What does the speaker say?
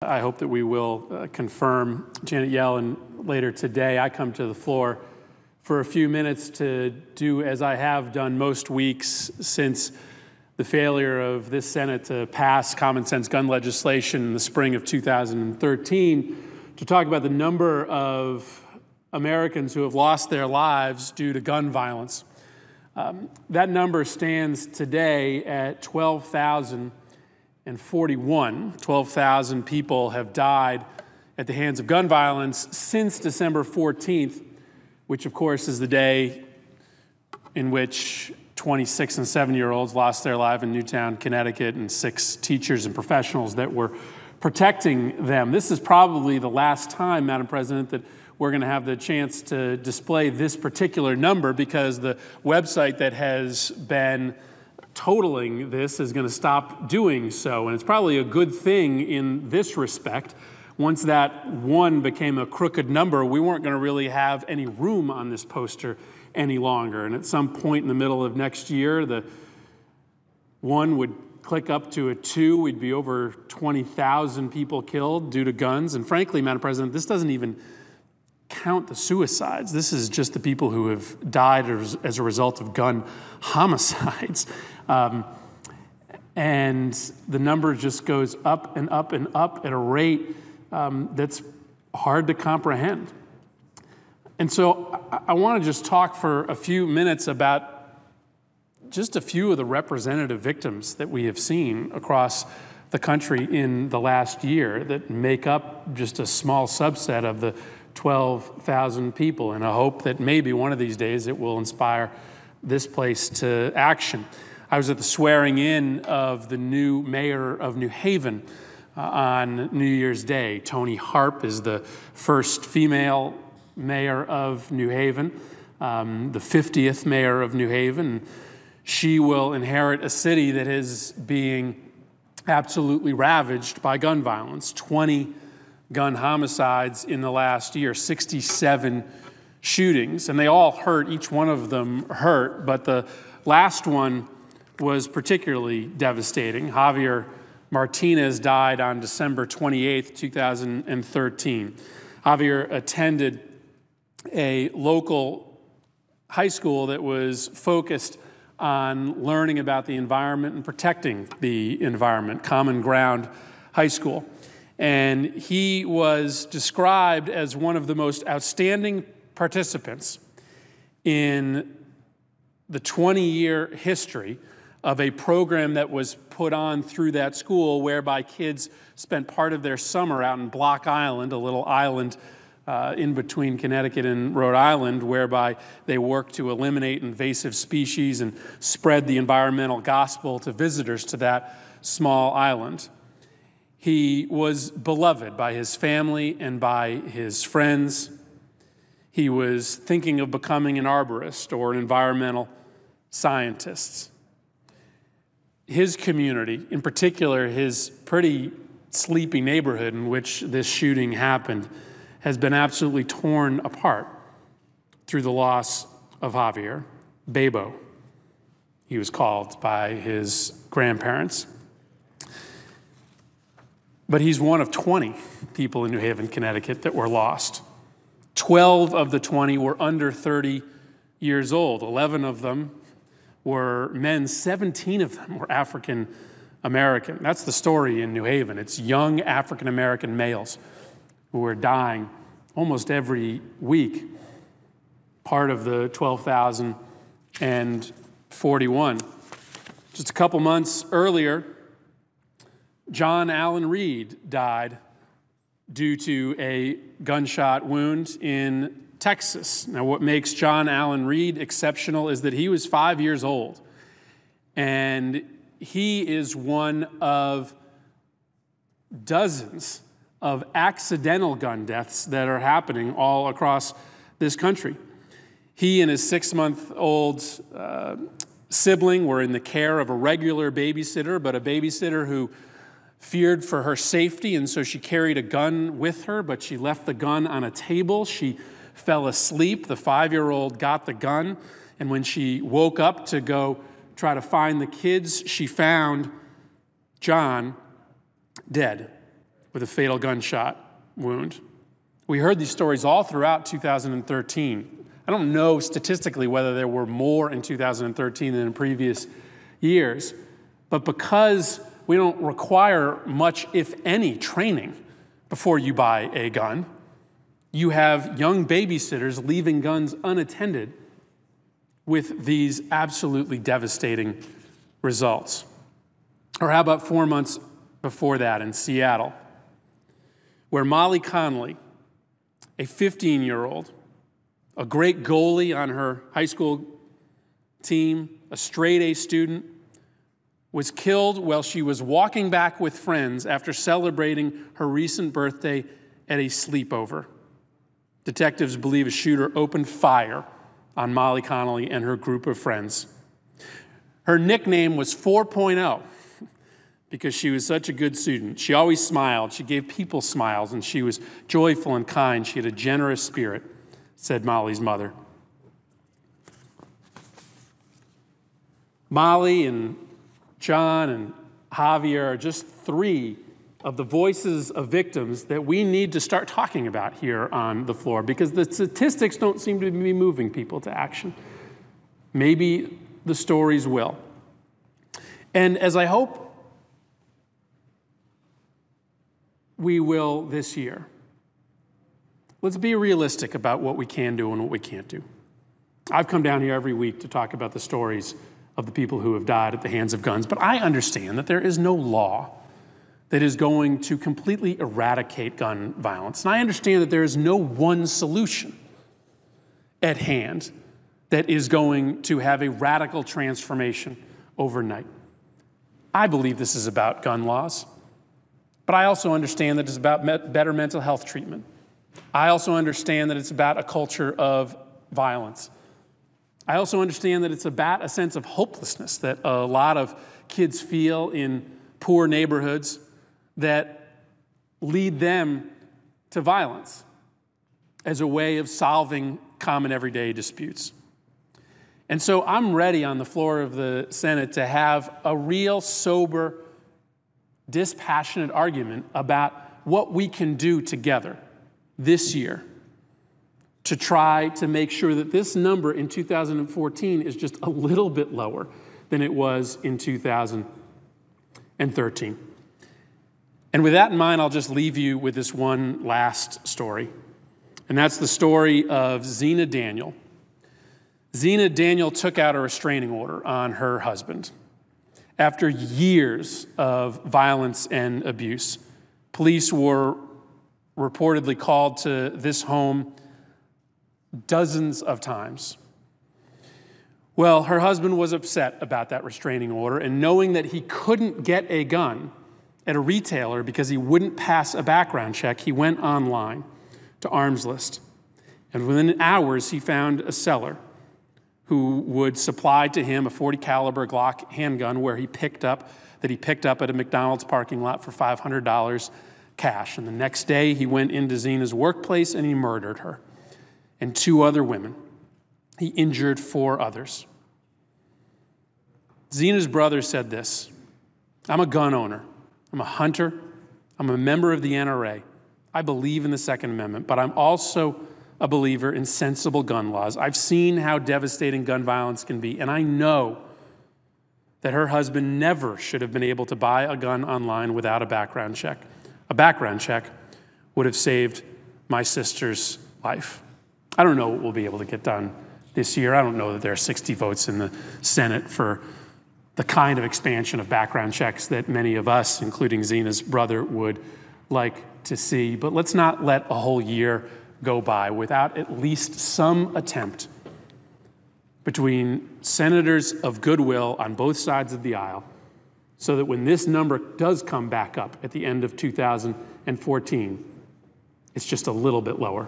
I hope that we will confirm Janet Yellen later today. I come to the floor for a few minutes to do as I have done most weeks since the failure of this Senate to pass common sense gun legislation in the spring of 2013, to talk about the number of Americans who have lost their lives due to gun violence. That number stands today at 12,041. 12,000 people have died at the hands of gun violence since December 14th, which of course is the day in which 26 and 7-year-olds lost their life in Newtown, Connecticut, and 6 teachers and professionals that were protecting them. This is probably the last time, Madam President, that we're going to have the chance to display this particular number, because the website that has been totaling this is going to stop doing so. And it's probably a good thing in this respect. Once that one became a crooked number, we weren't going to really have any room on this poster any longer. And at some point in the middle of next year, the one would click up to a 2. We'd be over 20,000 people killed due to guns. And frankly, Madam President, this doesn't even count the suicides. This is just the people who have died as a result of gun homicides. And the number just goes up and up and up at a rate that's hard to comprehend. And so I want to just talk for a few minutes about just a few of the representative victims that we have seen across the country in the last year that make up just a small subset of the 12,000 people, in a hope that maybe one of these days it will inspire this place to action. I was at the swearing in of the new mayor of New Haven on New Year's Day. Toni Harp is the first female mayor of New Haven, the 50th mayor of New Haven. She will inherit a city that is being absolutely ravaged by gun violence. 20 gun homicides in the last year, 67 shootings, and they all hurt. Each one of them hurt, but the last one was particularly devastating. Javier Martinez died on December 28th, 2013. Javier attended a local high school that was focused on learning about the environment and protecting the environment, Common Ground High School. And he was described as one of the most outstanding participants in the 20-year history of a program that was put on through that school, whereby kids spent part of their summer out in Block Island, a little island in between Connecticut and Rhode Island, whereby they worked to eliminate invasive species and spread the environmental gospel to visitors to that small island. He was beloved by his family and by his friends. He was thinking of becoming an arborist or an environmental scientist. His community, in particular his pretty sleepy neighborhood in which this shooting happened, has been absolutely torn apart through the loss of Javier. Bebo, he was called by his grandparents. But he's one of 20 people in New Haven, Connecticut that were lost. 12 of the 20 were under 30 years old. 11 of them were men. 17 of them were African American. That's the story in New Haven. It's young African American males who are dying almost every week, part of the 12,041. Just a couple months earlier, John Allen Reed died due to a gunshot wound in Texas. Now, what makes John Allen Reed exceptional is that he was 5 years old, and he is one of dozens of accidental gun deaths that are happening all across this country. He and his 6-month-old sibling were in the care of a regular babysitter, but a babysitter who feared for her safety, and so she carried a gun with her, but she left the gun on a table. She fell asleep. The 5-year-old got the gun, and when she woke up to go try to find the kids, she found John dead with a fatal gunshot wound. We heard these stories all throughout 2013. I don't know statistically whether there were more in 2013 than in previous years, but because we don't require much, if any, training before you buy a gun, you have young babysitters leaving guns unattended with these absolutely devastating results. Or how about 4 months before that in Seattle, where Molly Connolly, a 15-year-old, a great goalie on her high school team, a straight-A student, was killed while she was walking back with friends after celebrating her recent birthday at a sleepover. Detectives believe a shooter opened fire on Molly Connolly and her group of friends. Her nickname was 4.0 because she was such a good student. She always smiled. She gave people smiles, and she was joyful and kind. She had a generous spirit, said Molly's mother. Molly and John and Javier are just 3 of the voices of victims that we need to start talking about here on the floor, because the statistics don't seem to be moving people to action. Maybe the stories will. And as I hope we will this year, let's be realistic about what we can do and what we can't do. I've come down here every week to talk about the stories of the people who have died at the hands of guns, but I understand that there is no law that is going to completely eradicate gun violence. And I understand that there is no one solution at hand that is going to have a radical transformation overnight. I believe this is about gun laws, but I also understand that it's about better mental health treatment. I also understand that it's about a culture of violence. I also understand that it's about a sense of hopelessness that a lot of kids feel in poor neighborhoods that lead them to violence as a way of solving common everyday disputes. And so I'm ready on the floor of the Senate to have a real, sober, dispassionate argument about what we can do together this year to try to make sure that this number in 2014 is just a little bit lower than it was in 2013. And with that in mind, I'll just leave you with this one last story. And that's the story of Zena Daniel. Zena Daniel took out a restraining order on her husband. After years of violence and abuse, police were reportedly called to this home dozens of times. Well, her husband was upset about that restraining order, and knowing that he couldn't get a gun at a retailer because he wouldn't pass a background check, he went online to Arms List. And within hours, he found a seller who would supply to him a .40 caliber Glock handgun that he picked up at a McDonald's parking lot for $500 cash. And the next day, he went into Zena's workplace and he murdered her and 2 other women. He injured 4 others. Zena's brother said this: "I'm a gun owner. I'm a hunter. I'm a member of the NRA. I believe in the Second Amendment, but I'm also a believer in sensible gun laws. I've seen how devastating gun violence can be, and I know that her husband never should have been able to buy a gun online without a background check. A background check would have saved my sister's life." I don't know what we'll be able to get done this year. I don't know that there are 60 votes in the Senate for the kind of expansion of background checks that many of us, including Zena's brother, would like to see. But let's not let a whole year go by without at least some attempt between senators of goodwill on both sides of the aisle, so that when this number does come back up at the end of 2014, it's just a little bit lower